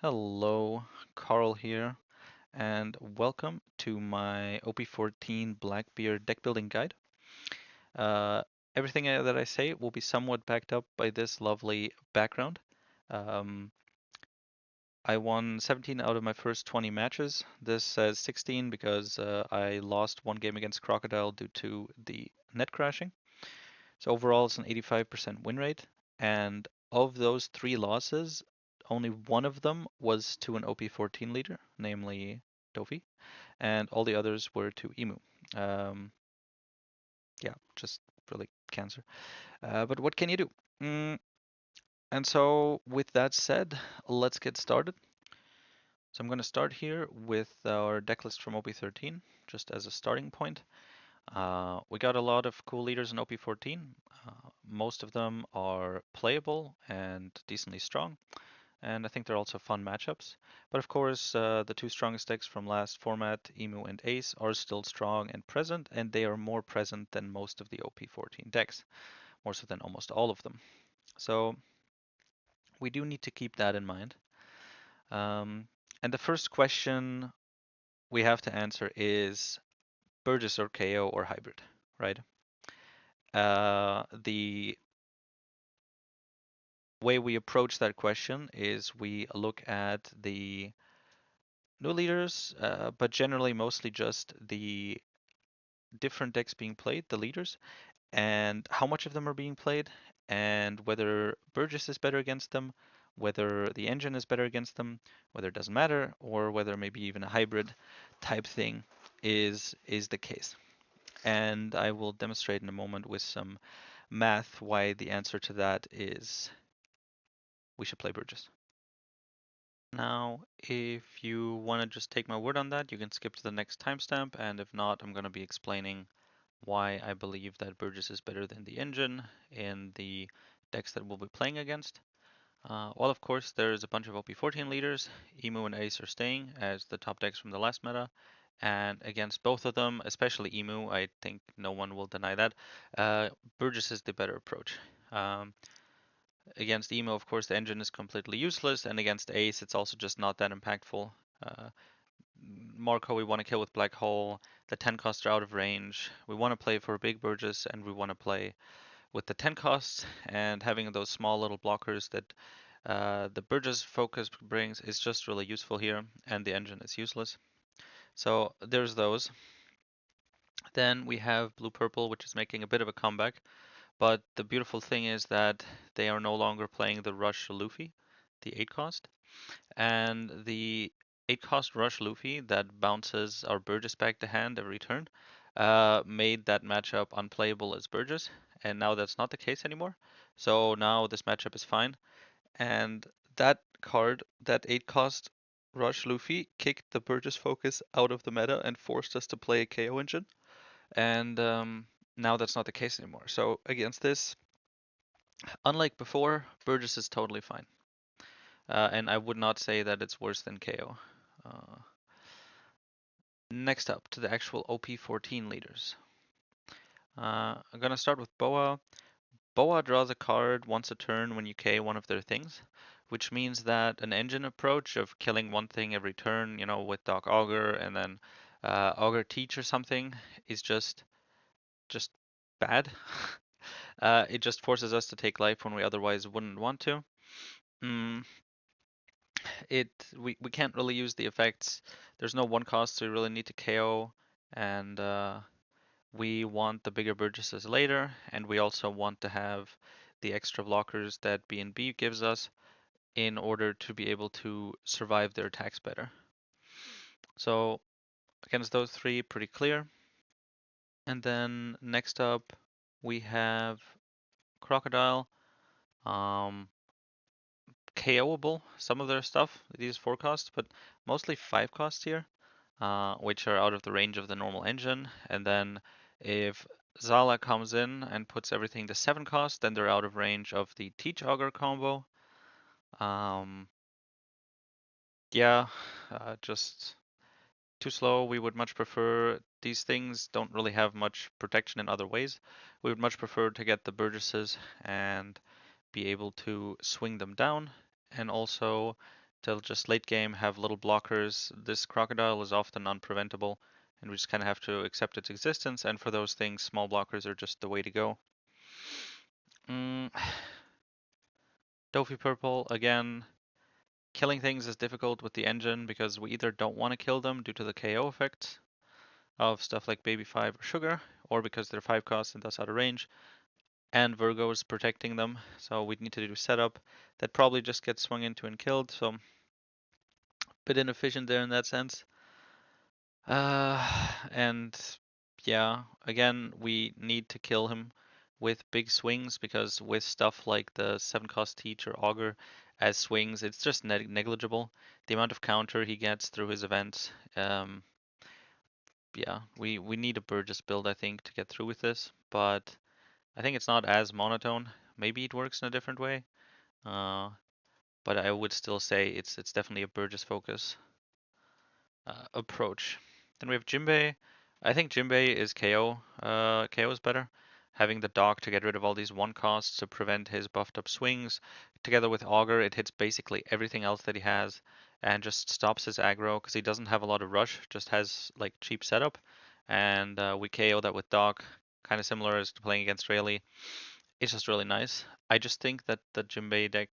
Hello, Carl here, and welcome to my OP14 Blackbeard Deckbuilding Guide. Uh, Everything that I say will be somewhat backed up by this lovely background. Um, I won 17 out of my first 20 matches. This says 16 because I lost one game against Crocodile due to the net crashing. So overall, it's an 85% win rate, and of those three losses, only one of them was to an OP14 leader, namely Dofi, and all the others were to Emu. Um, yeah, just really cancer. But what can you do? Mm, and so, with that said, let's get started. So I'm going to start here with our deck list from OP13, just as a starting point. We got a lot of cool leaders in OP14. Most of them are playable and decently strong, and I think they're also fun matchups. But of course, the two strongest decks from last format, Emu and Ace, are still strong and present, and they are more present than most of the OP14 decks, more so than almost all of them. So we do need to keep that in mind. Um, and the first question we have to answer is Burgess or KO or hybrid, right? The way we approach that question is we look at the new leaders, but generally mostly just the different decks being played, the leaders, and how much of them are being played, and whether Burgess is better against them, whether the engine is better against them, whether it doesn't matter, or whether maybe even a hybrid type thing is the case. And I will demonstrate in a moment with some math why the answer to that is we should play Burgess. Now, if you want to just take my word on that, you can skip to the next timestamp, and if not, I'm going to be explaining why I believe that Burgess is better than the engine in the decks that we'll be playing against. Well, of course, there's a bunch of OP14 leaders. Emu and Ace are staying as the top decks from the last meta. And against both of them, especially Emu, I think no one will deny that, Burgess is the better approach. Um, Against Emo, of course, the engine is completely useless, and against Ace, it's also just not that impactful. Marco, we want to kill with Black Hole. The 10 costs are out of range. We want to play for a big Burgess, and we want to play with the 10 costs, and having those small little blockers that the Burgess focus brings is just really useful here, and the engine is useless. So there's those. Then we have Blue Purple, which is making a bit of a comeback. But the beautiful thing is that they are no longer playing the Rush Luffy, the 8 cost. And the 8 cost Rush Luffy that bounces our Burgess back to hand every turn made that matchup unplayable as Burgess. And now that's not the case anymore. So now this matchup is fine. And that card, that 8 cost Rush Luffy, kicked the Burgess focus out of the meta and forced us to play a KO engine. And now that's not the case anymore. So against this, unlike before, Burgess is totally fine. And I would not say that it's worse than KO. Next up to the actual OP14 leaders. I'm gonna start with Boa. Boa draws a card once a turn when you K one of their things, which means that an engine approach of killing one thing every turn, you know, with Doc Augur and then Augur Teach or something, is just bad. It just forces us to take life when we otherwise wouldn't want to. Mm, we can't really use the effects. There's no one cost, so we really need to KO, and we want the bigger Burgesses later, and we also want to have the extra blockers that B&B gives us in order to be able to survive their attacks better. So against those three, pretty clear. And then next up, we have Crocodile. Um, KOable, some of their stuff, these 4 costs, but mostly 5 costs here, which are out of the range of the normal engine. And then if Zala comes in and puts everything to 7 cost, then they're out of range of the Teach Augur combo. Um, yeah, just too slow. We would much prefer, these things don't really have much protection in other ways. We would much prefer to get the Burgesses and be able to swing them down, and also They'll just late game have little blockers. This crocodile is often unpreventable, and we just kind of have to accept its existence. And for those things, small blockers are just the way to go. Mm, Dofi Purple, again, killing things is difficult with the engine because we either don't want to kill them due to the KO effect of stuff like Baby 5 or Sugar, or because they're 5 cost and thus out of range, and Virgo's protecting them. So we need to do setup that probably just gets swung into and killed, so a bit inefficient there in that sense. And yeah, again, we need to kill him with big swings because with stuff like the 7 cost Teach or Augur as swings, it's just negligible. The amount of counter he gets through his events. Yeah, we need a Burgess build, I think, to get through with this, but I think it's not as monotone. Maybe it works in a different way, uh, but I would still say it's definitely a Burgess focus approach. Then we have Jinbei. I think Jinbei is KO. KO is better. Having the dog to get rid of all these one costs to prevent his buffed up swings. Together with Augur, it hits basically everything else that he has and just stops his aggro because he doesn't have a lot of rush, just has like cheap setup. And we KO that with dog, kind of similar as to playing against Rayleigh. It's just really nice. I just think that the Jinbei deck,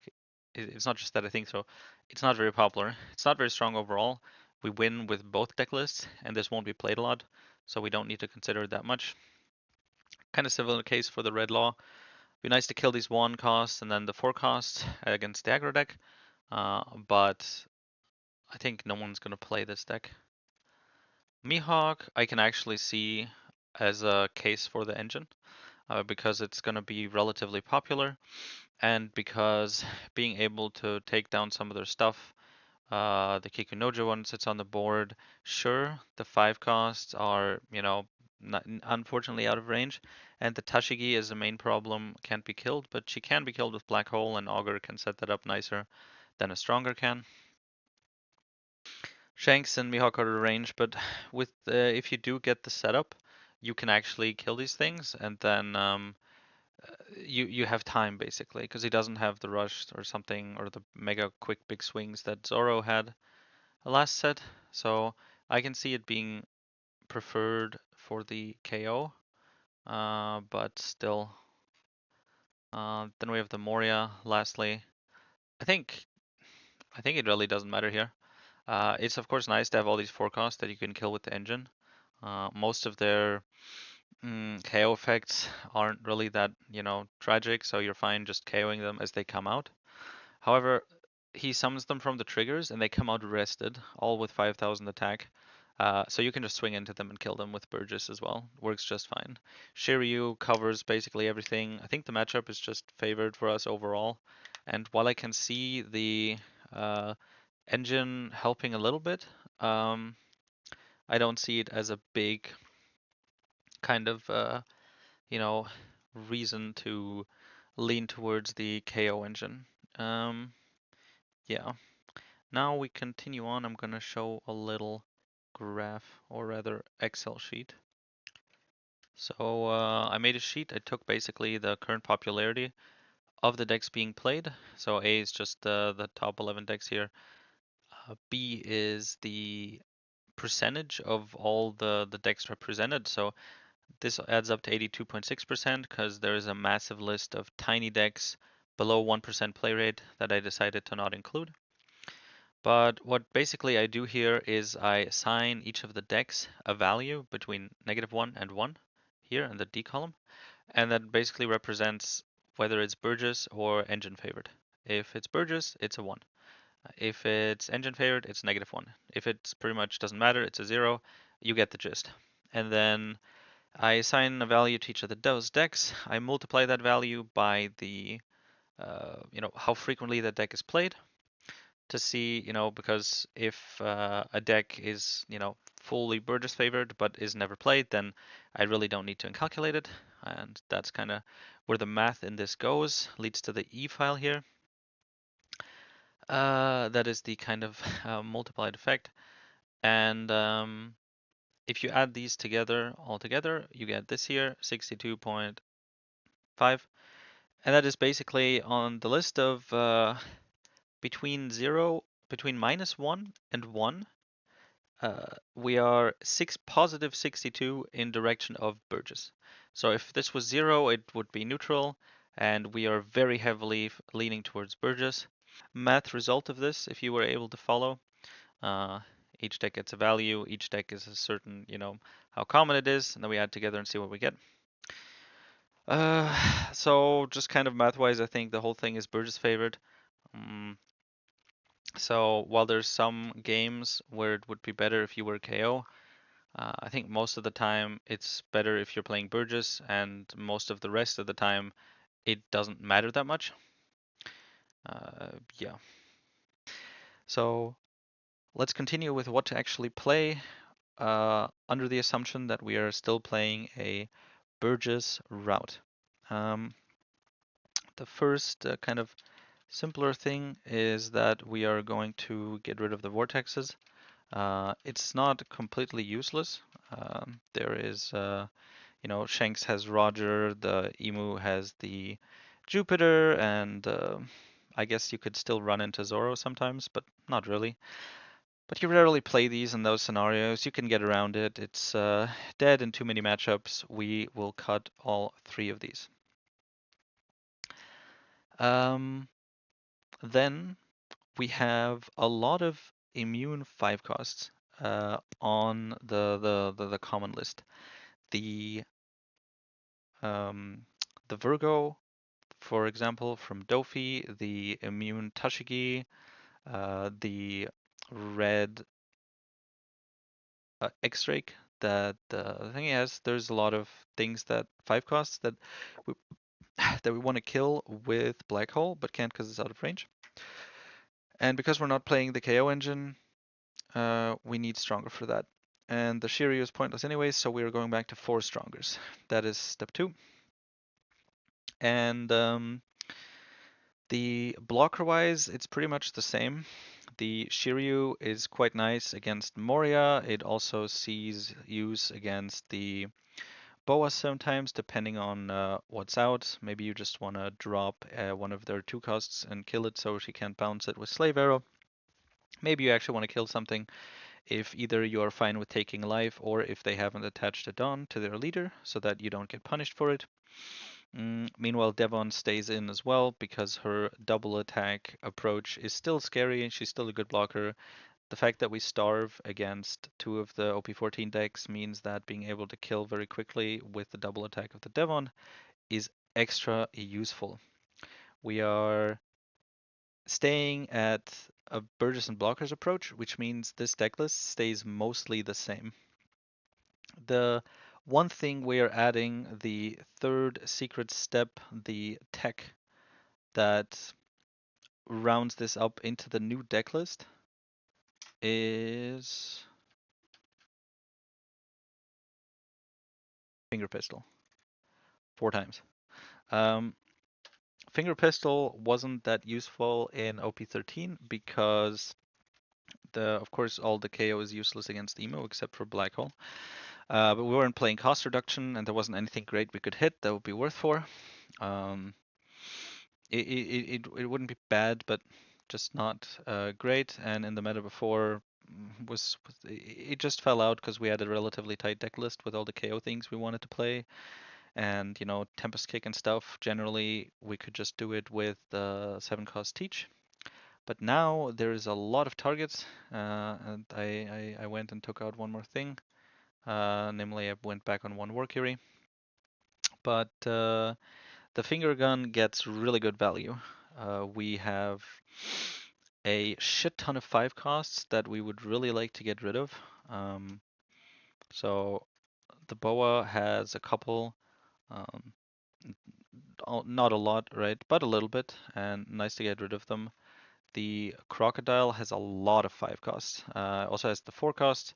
it's not just that I think so, it's not very popular. It's not very strong overall. We win with both deck lists, and this won't be played a lot, so we don't need to consider it that much. Kind of similar case for the Red Law. Be nice to kill these 1 costs and then the 4 costs against the aggro deck, but I think no one's going to play this deck. Mihawk, I can actually see as a case for the engine, because it's going to be relatively popular. And because being able to take down some of their stuff, the Kikunojo one sits on the board. Sure, the 5 costs are, not, unfortunately out of range, and the Tashigi is the main problem, can't be killed, but she can be killed with Black Hole, and Augur can set that up nicer than a Stronger can. Shanks and Mihawk are range, but with if you do get the setup, you can actually kill these things, and then you have time basically because he doesn't have the rush or something or the mega quick big swings that Zoro had last set. So I can see it being preferred for the KO, but still. Then we have the Moria. Lastly, I think I think it really doesn't matter here. It's of course nice to have all these forecasts that you can kill with the engine. Most of their KO effects aren't really that, tragic, so you're fine just KOing them as they come out. However, he summons them from the triggers and they come out rested, all with 5,000 attack. So you can just swing into them and kill them with Burgess as well. Works just fine. Shiryu covers basically everything. I think the matchup is just favored for us overall. And while I can see the engine helping a little bit, I don't see it as a big kind of you know, reason to lean towards the KO engine. Yeah. Now we continue on. I'm gonna show a little graph, or rather Excel sheet. So I made a sheet. I took basically the current popularity of the decks being played. So A is just the top 11 decks here. B is the percentage of all the decks represented. So this adds up to 82.6% because there is a massive list of tiny decks below 1% play rate that I decided to not include. But what basically I do here is I assign each of the decks a value between -1 and 1 here in the D column, and that basically represents whether it's Burgess or engine favored. If it's Burgess, it's a 1. If it's engine favored, it's -1. If it's pretty much doesn't matter, it's a 0, you get the gist. And then I assign a value to each of those decks. I multiply that value by the, how frequently that deck is played to see, because if a deck is, fully Burgess favored but is never played, then I really don't need to calculate it. And that's kind of where the math in this goes, leads to the E file here. That is the kind of multiplied effect. And if you add these together, all together, you get this here, 62.5. And that is basically on the list of between 0 between -1 and 1, we are positive 62 in direction of Burgess. So if this was 0, it would be neutral, and we are very heavily leaning towards Burgess. Math result of this, if you were able to follow, uh, each deck gets a value, each deck is a certain, how common it is, and then we add together and see what we get. So just kind of math-wise, I think the whole thing is Burgess favored. So while there's some games where it would be better if you were KO, I think most of the time it's better if you're playing Burgess, and most of the rest of the time it doesn't matter that much. Yeah. So let's continue with what to actually play, under the assumption that we are still playing a Burgess route. The first kind of simpler thing is that we are going to get rid of the vortexes. It's not completely useless. There is, Shanks has Roger, the Emu has the Jupiter, and I guess you could still run into Zoro sometimes, but not really. But you rarely play these in those scenarios. You can get around it. It's dead in too many matchups. We will cut all 3 of these. Then we have a lot of immune 5 costs on the common list. The Virgo, for example, from Dofi, the immune Tashigi, the red X-Drake. That the thing is, there's a lot of things that 5 costs that we that we want to kill with Black Hole, but can't because it's out of range. And because we're not playing the KO engine, we need stronger for that. And the Shiryu is pointless anyway, so we are going back to 4 strongers. That is step 2. And the blocker-wise, it's pretty much the same. The Shiryu is quite nice against Moria. It also sees use against the Boa sometimes, depending on what's out. Maybe you just want to drop one of their 2 costs and kill it so she can't bounce it with Slave Arrow. Maybe you actually want to kill something if either you are fine with taking life or if they haven't attached a Dawn to their leader so that you don't get punished for it. Meanwhile, Devon stays in as well because her double attack approach is still scary and she's still a good blocker. The fact that we starve against 2 of the OP14 decks means that being able to kill very quickly with the double attack of the Devon is extra useful. We are staying at a Burgess and Blockers approach, which means this deck list stays mostly the same. The one thing we are adding, the third secret step, the tech that rounds this up into the new deck list, is Finger Pistol. 4 times. Finger Pistol wasn't that useful in OP13 because of course all the KO is useless against Emo except for Black Hole. But we weren't playing cost reduction and there wasn't anything great we could hit that would be worth 4. It wouldn't be bad, but just not great. And in the meta before, it just fell out because we had a relatively tight deck list with all the KO things we wanted to play. And Tempest Kick and stuff, generally we could just do it with the 7 cost Teach. But now there is a lot of targets, and I went and took out one more thing. Namely, I went back on 1 Warcury. But the finger gun gets really good value. We have a shit ton of 5 costs that we would really like to get rid of. So the Boa has a couple. Not a lot, right? But a little bit, and nice to get rid of them. The Crocodile has a lot of 5 costs. Also has the 4 cost.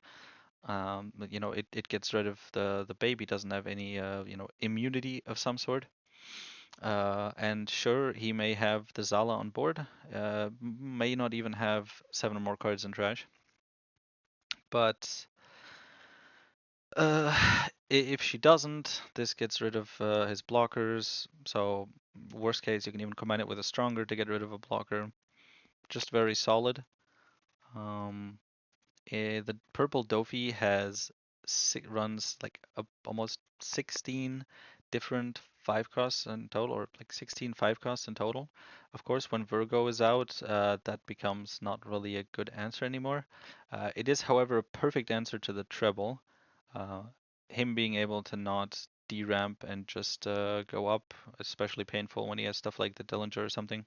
It gets rid of the baby, doesn't have any immunity of some sort. And sure, he may have the Zala on board, may not even have 7 or more cards in trash. But if she doesn't, this gets rid of his blockers. So worst case, you can even combine it with a stronger to get rid of a blocker. Just very solid. Um, the purple Dofi has runs like almost 16 different 5 costs in total, or like 16 5 costs in total. Of course, when Virgo is out, that becomes not really a good answer anymore. It is, however, a perfect answer to the treble. Uh, him being able to not deramp and just go up, especially painful when he has stuff like the Dillinger or something.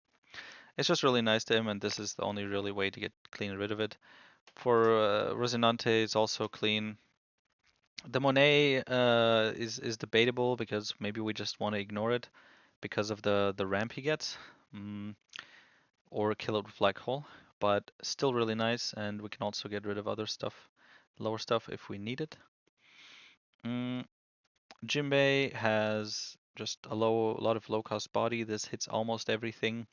It's just really nice to him, and this is the only really way to get clean rid of it. For Rosinante, it's also clean. The Monet is debatable because maybe we just want to ignore it because of the ramp he gets, mm, or kill it with Black Hole. But still really nice, and we can also get rid of other stuff, lower stuff if we need it. Mm, Jinbei has just a lot of low cost body. This hits almost everything,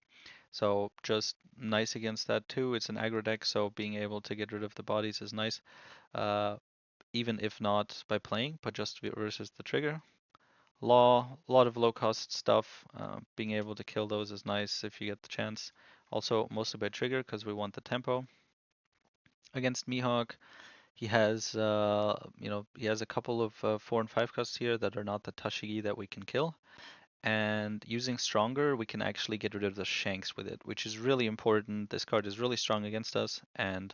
so just nice against that too. It's an aggro deck, so being able to get rid of the bodies is nice. Uh, Even if not by playing, but just versus the trigger. Law, a lot of low cost stuff. Being able to kill those is nice if you get the chance. Also, mostly by trigger because we want the tempo. Against Mihawk, he has a couple of 4 and 5 costs here that are not the Tashigi that we can kill. And using Stronger, we can actually get rid of the Shanks with it, which is really important. This card is really strong against us, and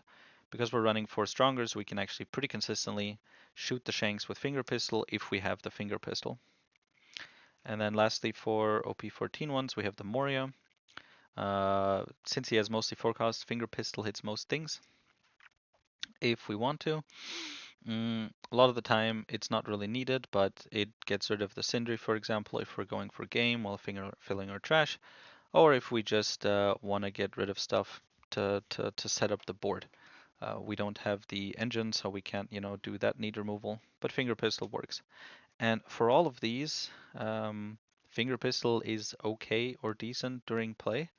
because we're running 4 Strongers, we can actually pretty consistently shoot the Shanks with Finger Pistol if we have the Finger Pistol. And then lastly, for OP14 ones, we have the Moria. Since he has mostly 4 costs, Finger Pistol hits most things if we want to. A lot of the time, it's not really needed, but it gets rid of the Sindri, for example, if we're going for game while filling our trash, or if we just want to get rid of stuff to set up the board. We don't have the engine, so we can't, do that need removal, but Finger Pistol works. And for all of these, Finger Pistol is okay or decent during play,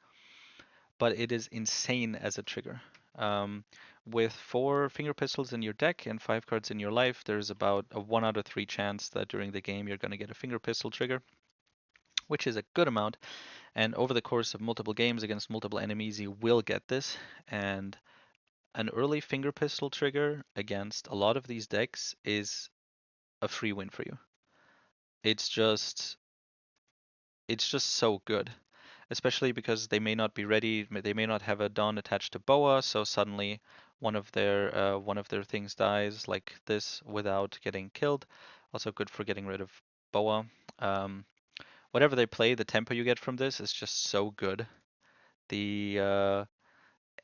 but it is insane as a trigger. Um, with 4 Finger Pistols in your deck and 5 cards in your life, there's about a 1 out of 3 chance that during the game you're going to get a Finger Pistol trigger, which is a good amount. And over the course of multiple games against multiple enemies, you will get this. And an early Finger Pistol trigger against a lot of these decks is a free win for you. It's just it's just so good, especially because they may not be ready. They may not have a Dawn attached to Boa, so suddenly one of their things dies like this without getting killed. Also good for getting rid of Boa. Um, Whatever they play, the tempo you get from this is just so good. The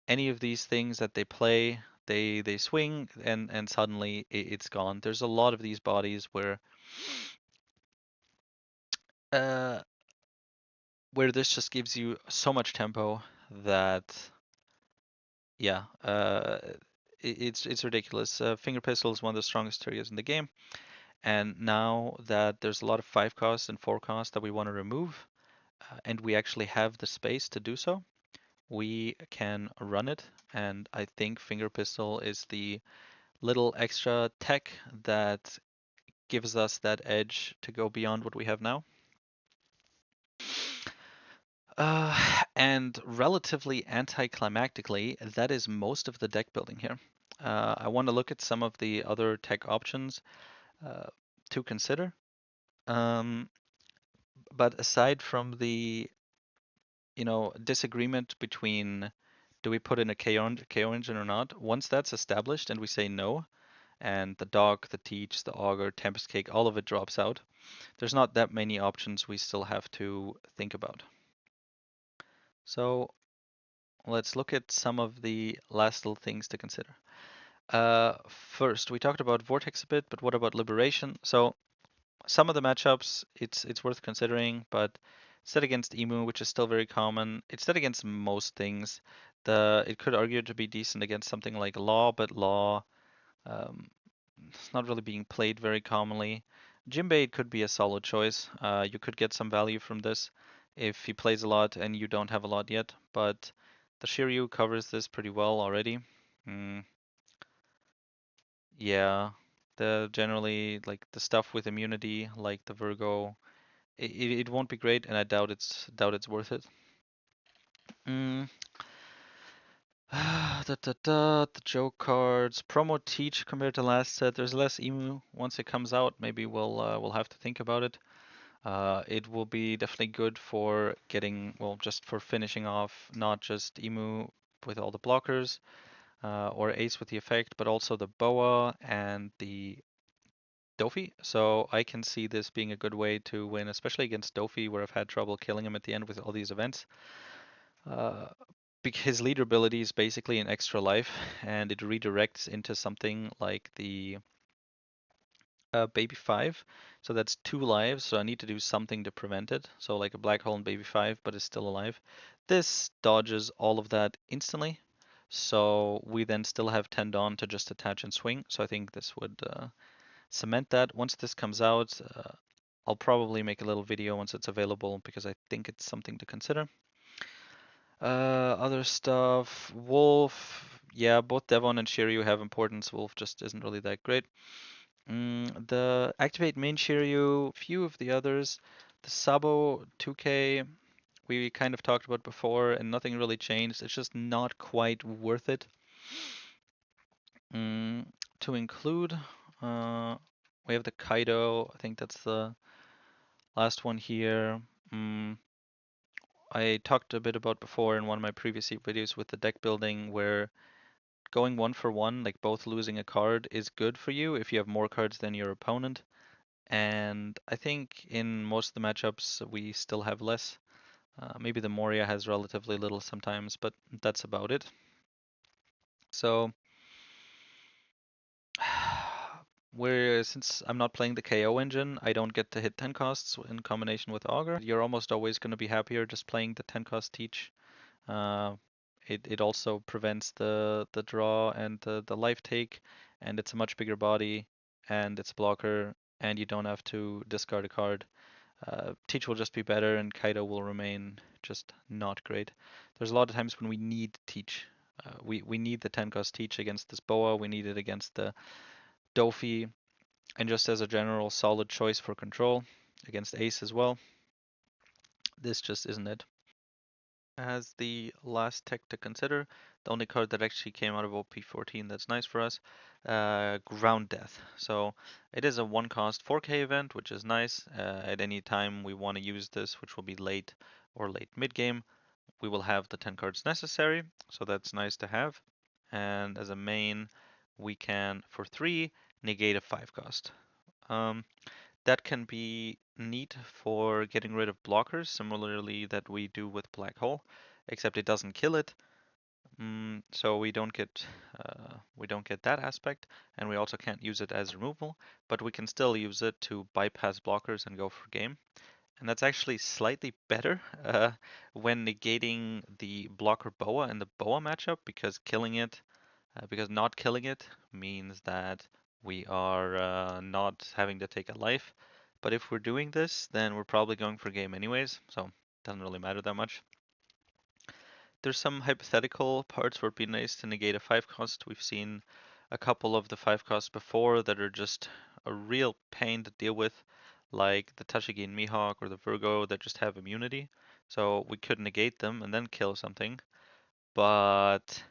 Any of these things that they play, they swing and suddenly it's gone. There's a lot of these bodies uh, where this just gives you so much tempo that yeah, it's ridiculous. Finger Pistol is one of the strongest triggers in the game, and now that there's a lot of 5 costs and 4 costs that we want to remove, and we actually have the space to do so, we can run it. And I think Finger Pistol is the little extra tech that gives us that edge to go beyond what we have now. And relatively anticlimactically, that is most of the deck building here. I want to look at some of the other tech options uh, to consider. Um, but aside from the, disagreement between do we put in a KO engine or not, once that's established and we say no, and the Dog, the Teach, the Augur, Tempest Cake, all of it drops out, there's not that many options we still have to think about. So let's look at some of the last little things to consider. First, we talked about Vortex a bit, but what about Liberation? So some of the matchups, it's worth considering, but set against Emu, which is still very common. It's set against most things. It could argue to be decent against something like Law, but Law, um, it's not really being played very commonly. Jinbei could be a solid choice. You could get some value from this if he plays a lot and you don't have a lot yet, but the Shiryu covers this pretty well already. Mm, yeah, the generally like the stuff with immunity, like the Virgo, it won't be great, and I doubt it's worth it. Mm, The joke cards. Promo Teach compared to last set. There's less emu once it comes out. Maybe we'll have to think about it. It will be definitely good for getting, well, just for finishing off not just emu with all the blockers, or ace with the effect, but also the boa and the Dofi. So I can see this being a good way to win, especially against Dofi, where I've had trouble killing him at the end with all these events. Uh, his leader ability is basically an extra life, and it redirects into something like the Baby 5. So that's 2 lives, so I need to do something to prevent it. So like a black hole in Baby 5, but it's still alive. This dodges all of that instantly. So we then still have 10 Dawn to just attach and swing. So I think this would cement that. Once this comes out, I'll probably make a little video once it's available because I think it's something to consider. Other stuff, Wolf, yeah, both Devon and Shiryu have importance. Wolf just isn't really that great. The Activate main Shiryu, few of the others. The Sabo 2K, we kind of talked about before, and nothing really changed. It's just not quite worth it. To include, we have the Kaido. I think that's the last one here. I talked a bit about before in one of my previous videos with the deck building where going 1 for 1, like both losing a card, is good for you if you have more cards than your opponent. And I think in most of the matchups we still have less. Maybe the Moria has relatively little sometimes, but that's about it. So since I'm not playing the KO engine, I don't get to hit 10 costs in combination with Augur. You're almost always going to be happier just playing the 10 cost Teach. Uh, it also prevents the draw and the life take, and it's a much bigger body, and it's a blocker, and you don't have to discard a card. Teach will just be better, and Kaido will remain just not great. There's a lot of times when we need Teach. We need the 10 cost Teach against this Boa, we need it against the Dofi, and just as a general solid choice for control against Ace as well. This just isn't it. As the last tech to consider, the only card that actually came out of OP14 that's nice for us, Ground Death. So it is a 1 cost 4K event, which is nice. At any time we want to use this, which will be late or late mid game, we will have the 10 cards necessary, so that's nice to have. And as a main, we can, for 3, negate a 5 cost. That can be neat for getting rid of blockers, similarly that we do with Black Hole, except it doesn't kill it. So we don't get that aspect, and we also can't use it as removal, but we can still use it to bypass blockers and go for game. And that's actually slightly better when negating the blocker Boa in the Boa matchup, because not killing it means that we are not having to take a life. But if we're doing this, then we're probably going for game anyways, so it doesn't really matter that much. There's some hypothetical parts where it'd be nice to negate a 5 cost. We've seen a couple of the 5 costs before that are just a real pain to deal with, like the Tashigi and Mihawk or the Virgo that just have immunity. So we could negate them and then kill something. But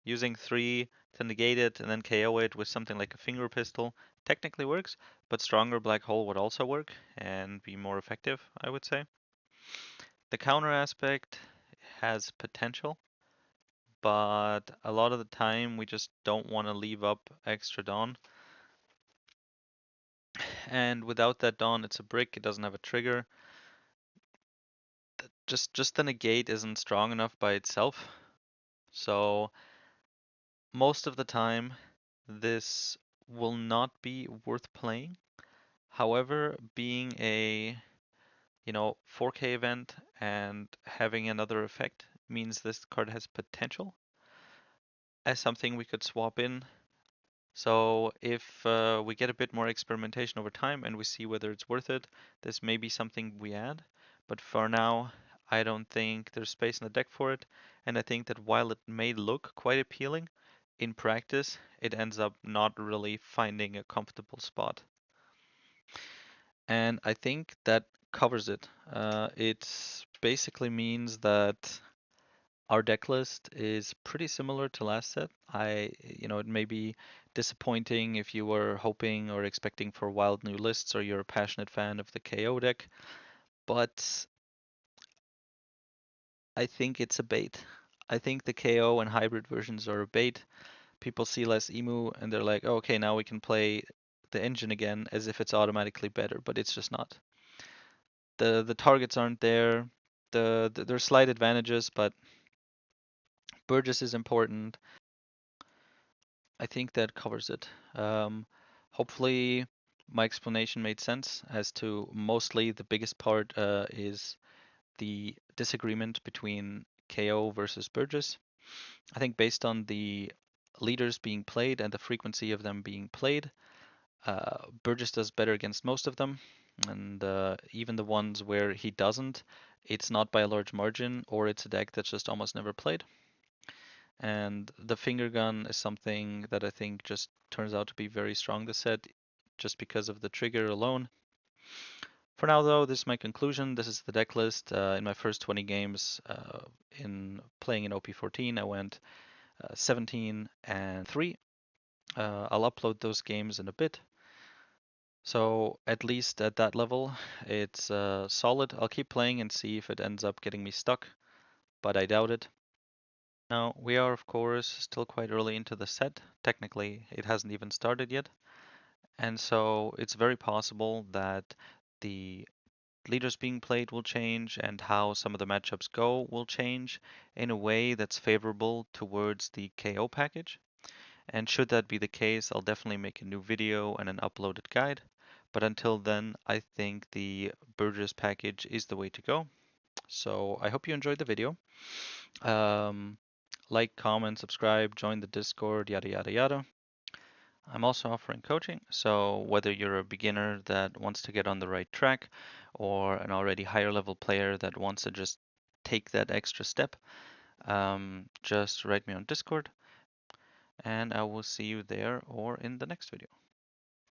using 3 to negate it and then KO it with something like a finger pistol technically works, but stronger black hole would also work and be more effective, I would say. The counter aspect has potential, but a lot of the time we just don't want to leave up extra Dawn. And without that Dawn, it's a brick, it doesn't have a trigger. Just the negate isn't strong enough by itself. So most of the time, this will not be worth playing. However, being a 4K event and having another effect means this card has potential as something we could swap in. So if we get a bit more experimentation over time and we see whether it's worth it, this may be something we add. But for now, I don't think there's space in the deck for it. And I think that while it may look quite appealing, in practice, it ends up not really finding a comfortable spot. And I think that covers it. It basically means that Our deck list is pretty similar to last set. It may be disappointing if you were hoping or expecting for wild new lists or you're a passionate fan of the KO deck, but I think it's a bait. I think the KO and hybrid versions are a bait. People see less emu and they're like, oh, okay, now we can play the engine again as if it's automatically better, but it's just not. The targets aren't there. There's slight advantages, but Burgess is important. I think that covers it. Hopefully, my explanation made sense as to mostly the biggest part is the disagreement between KO versus Burgess. I think based on the leaders being played and the frequency of them being played, Burgess does better against most of them, and even the ones where he doesn't, it's not by a large margin, or it's a deck that's just almost never played. And the finger gun is something that I think just turns out to be very strong this set, just because of the trigger alone. For now, though, this is my conclusion. This is the deck list. In my first 20 games in playing in OP14, I went 17 and 3. I'll upload those games in a bit. So at least at that level, it's solid. I'll keep playing and see if it ends up getting me stuck, but I doubt it. Now, we are, of course, still quite early into the set. Technically, it hasn't even started yet. And so it's very possible that the leaders being played will change and how some of the matchups go will change in a way that's favorable towards the KO package. And should that be the case, I'll definitely make a new video and an uploaded guide. But until then, I think the Burgess package is the way to go. So I hope you enjoyed the video. Um, like, comment, subscribe, join the Discord, yada yada yada. I'm also offering coaching, so whether you're a beginner that wants to get on the right track or an already higher level player that wants to just take that extra step, just write me on Discord and I will see you there or in the next video.